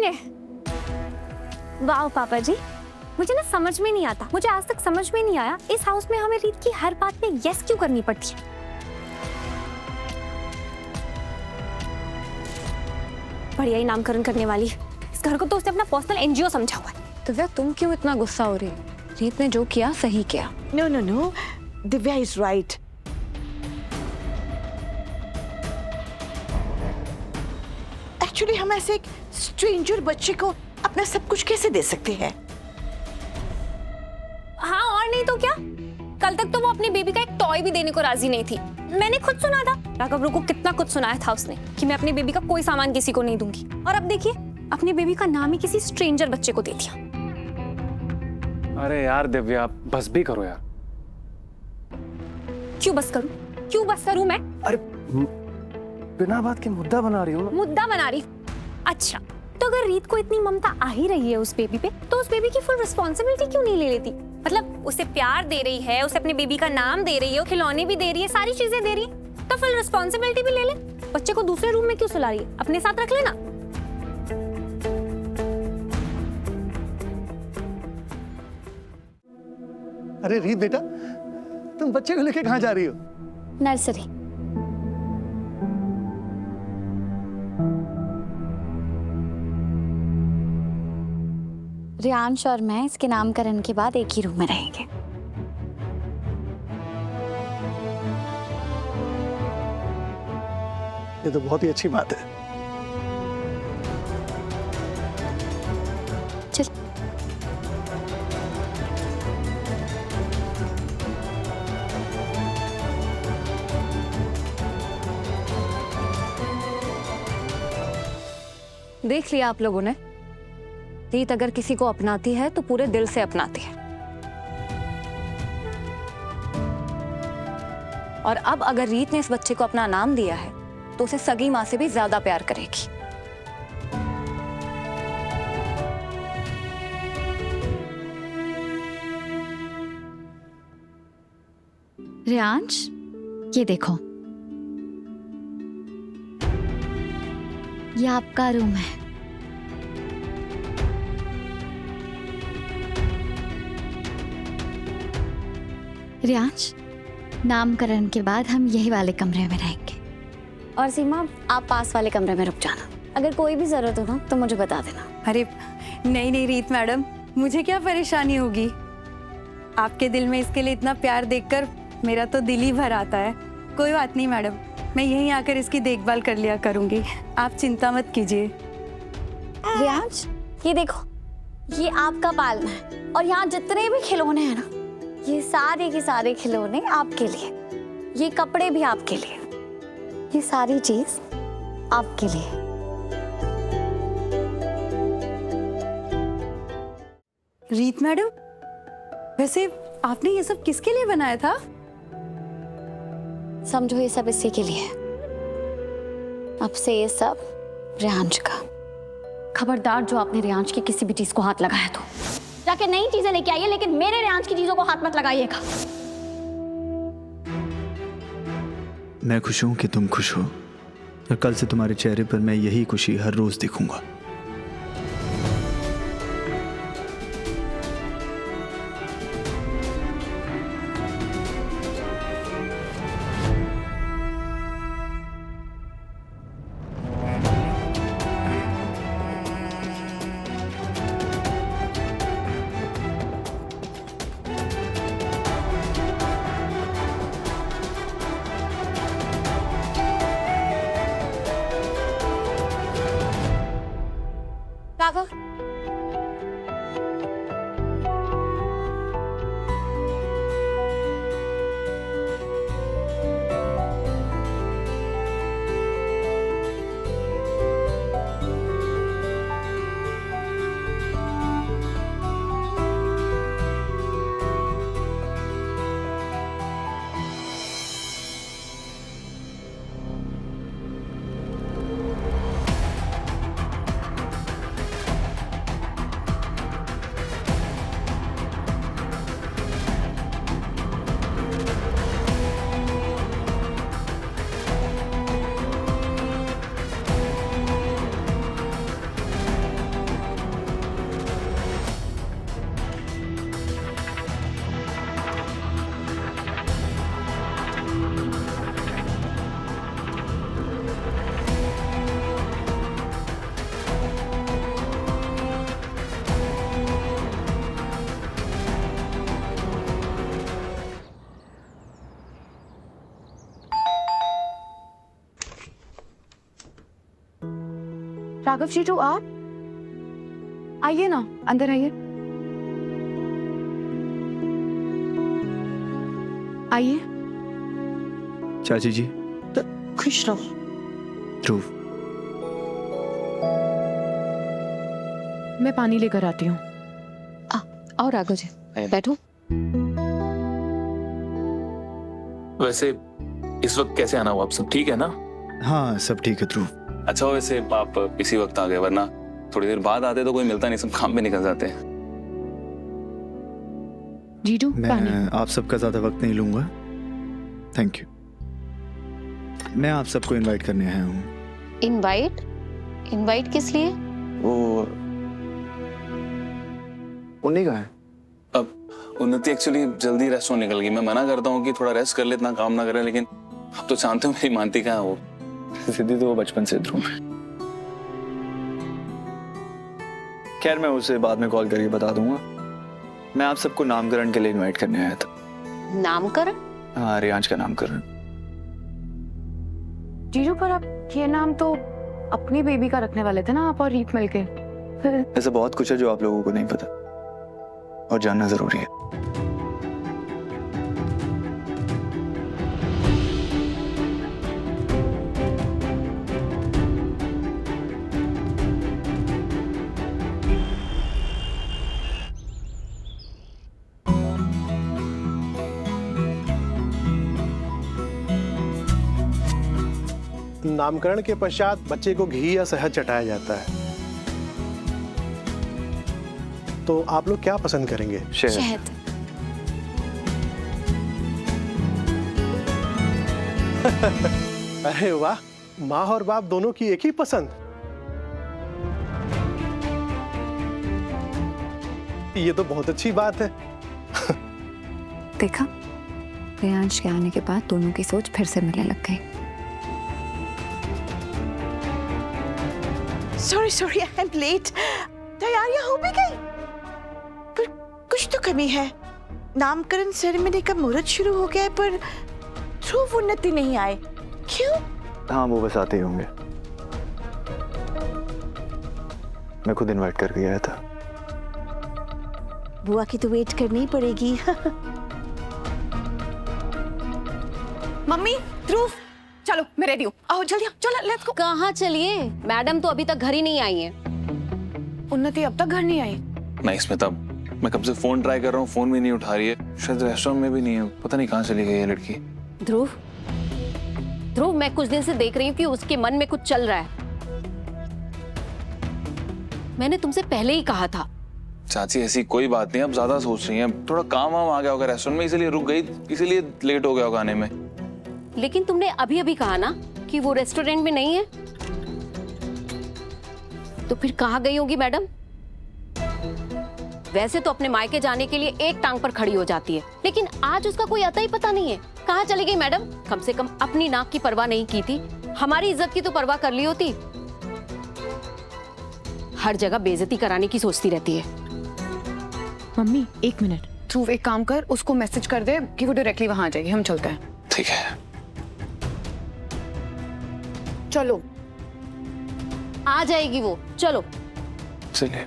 शून्य। वाह पापा जी, मुझे ना समझ में नहीं आता, मुझे आज तक समझ में नहीं आया इस हाउस में हमें रीत की हर बात में यस क्यों करनी पड़ती है। बढ़िया ही नामकरण करने वाली, इस घर को तो उसने अपना पर्सनल एनजीओ समझा हुआ है। दिव्या, तुम क्यों इतना गुस्सा हो रही हो? रीत ने जो किया सही किया। No no no, Divya is right. Actually हम ऐसे एक स्ट्रेंजर बच्चे को अपना सब कुछ कैसे दे सकते हैं? हाँ और नहीं तो क्या, कल तक तो वो अपनी बेबी का एक टॉय भी देने को राजी नहीं थी। मैंने खुद सुना था, राघव को कितना कुछ सुनाया था उसने कि मैं अपनी बेबी का कोई सामान किसी को नहीं दूंगी, और अब देखिए अपनी बेबी का नाम ही किसी स्ट्रेंजर बच्चे को दे दिया। अरे यार दिव्या, बस भी करो यार। क्यों बस करूं, क्यों बस करूं मैं? अरे बिना बात के मुद्दा बना रही हूँ। मुद्दा बना रही? अच्छा, तो अगर रीत को इतनी ममता आ ही रही है उस बेबी पे, तो उस बेबी की फुल रिस्पॉन्सिबिलिटी क्यों नहीं ले लेती? मतलब उसे प्यार दे रही है, उसे अपने बेबी का नाम दे रही है, खिलौने भी दे रही है, सारी चीजें दे रही है, तो फुल रिस्पॉन्सिबिलिटी भी ले ले। बच्चे को दूसरे रूम में क्यों सुला रही है? अपने साथ रख लेना। अरे रीत बेटा, तुम बच्चे को लेके कहाँ जा रही हो? नर्सरी। रियांश और मैं इसके नामकरण के बाद एक ही रूम में रहेंगे। ये तो बहुत ही अच्छी बात है। चल। देख लिया आप लोगों ने, रीत अगर किसी को अपनाती है तो पूरे दिल से अपनाती है। और अब अगर रीत ने इस बच्चे को अपना नाम दिया है तो उसे सगी माँ से भी ज्यादा प्यार करेगी। रियांश, ये देखो, ये आपका रूम है। रियांश, नामकरण के बाद हम यही वाले कमरे में रहेंगे। और सीमा, आप पास वाले कमरे में रुक जाना। अगर कोई भी जरूरत हो ना तो मुझे बता देना। अरे नहीं नहीं रीत मैडम, मुझे क्या परेशानी होगी? आपके दिल में इसके लिए इतना प्यार देखकर मेरा तो दिल ही भर आता है। कोई बात नहीं मैडम, मैं यहीं आकर इसकी देखभाल कर लिया करूंगी, आप चिंता मत कीजिए। रियांश, ये देखो, ये आपका पालना है और यहाँ जितने भी खिलौने हैं ना, ये सारे के सारे खिलौने आपके लिए, ये कपड़े भी आपके लिए, ये सारी चीज आपके लिए। रीत मैडम, वैसे आपने ये सब किसके लिए बनाया था? समझो ये सब इसी के लिए। अब से ये सब रियांश का। खबरदार जो आपने रियांश की किसी भी चीज को हाथ लगाया तो जाके नई चीजें लेके आइए, लेकिन मेरे रियांश की चीजों को हाथ मत लगाइएगा। मैं खुश हूं कि तुम खुश हो, और कल से तुम्हारे चेहरे पर मैं यही खुशी हर रोज देखूंगा। राघव, राघव जीजू आप आइए ना, अंदर आइए। आइए। चाची जी। खुश रहो। ध्रुव, मैं पानी लेकर आती हूँ। आओ राघव जी, बैठो। वैसे इस वक्त कैसे आना हुआ, आप सब ठीक है ना? हाँ सब ठीक है ध्रुव। अच्छा हो वैसे आप इसी वक्त आ गए, वरना थोड़ी देर बाद आते तो कोई मिलता नहीं, सब काम पे निकल जाते हैं। जीजू मैं आप सबका ज्यादा वक्त नहीं लूंगा, थैंक यू। मैं आप सबको इनवाइट करने आया हूँ। इनवाइट? इनवाइट किस लिए? वो उन्हीं का है। अब उन्नति एक्चुअली जल्दी रेस्टोरेंट निकल गई। मैं मना करता हूँ कि थोड़ा रेस्ट कर ले, इतना काम ना करे, लेकिन आप तो जानते हो मेरी मानती कहाँ है वो। सिद्धि तो वो बचपन से ध्रुव। खैर मैं उसे बाद में कॉल करके बता दूंगा। मैं आप सबको नामकरण के लिए इनवाइट करने आया था। नामकरण? हाँ, रियांश का नामकरण। जीजू पर आप ये नाम तो अपनी बेबी का रखने वाले थे ना, आप और रीत मिलके। ऐसा बहुत कुछ है जो आप लोगों को नहीं पता और जानना जरूरी है। नामकरण के पश्चात बच्चे को घी या शहद चटाया जाता है। तो आप लोग क्या पसंद करेंगे? शहद। अरे वाह, माँ और बाप दोनों की एक ही पसंद। ये तो बहुत अच्छी बात है। देखा, रियांश के आने के बाद दोनों की सोच फिर से मिलने लग गई। Sorry I am late. तैयारियां हो भी गई, पर कुछ तो कमी है। नामकरण सेरेमनी का मुहूर्त शुरू हो गया है, पर ध्रुव उन्नति नहीं आए। क्यों? हाँ वो बस आते ही होंगे। मैं खुद इनवाइट करके आया था। बुआ की तो वेट करनी पड़ेगी। मम्मी, ध्रुव, चलो मैं रेडी हूँ। आओ जल्दी, चलो लेट्स गो। कहाँ चलिए? मैडम तो अभी तक घर ही नहीं आई है। उन्नति अब तक घर नहीं आई। नहीं स्मिता, मैं कब से फोन ट्राई कर रहा हूँ, फोन भी नहीं उठा रही है। शायद रेस्टोरेंट में भी नहीं है, पता नहीं कहाँ चली गई है लड़की। ध्रुव, ध्रुव मैं कुछ दिन से देख रही हूँ कि उसके मन में कुछ चल रहा है। मैंने तुमसे पहले ही कहा था। चाची ऐसी कोई बात नहीं, अब ज्यादा सोच रही हैं। थोड़ा काम वाम आ गया होगा रेस्टोरेंट में, इसीलिए रुक गई, इसीलिए लेट हो गया होगा आने में। लेकिन तुमने अभी अभी कहा ना कि वो रेस्टोरेंट में नहीं है, तो फिर कहाँ गई होगी मैडम? वैसे तो अपने मायके जाने के लिए एक टांग पर खड़ी हो जाती है, लेकिन आज उसका कोई आता ही पता नहीं है। कहाँ चली गई मैडम? कम से कम अपनी नाक की परवाह नहीं की थी, हमारी इज्जत की तो परवाह कर ली होती। हर जगह बेइज्जती कराने की सोचती रहती है। मम्मी एक मिनट, ध्रुव एक काम कर, उसको मैसेज कर दे कि वो डायरेक्टली वहां आ जाएगी। हम चलते हैं। ठीक है, चलो। आ जाएगी वो, चलो। चलिए।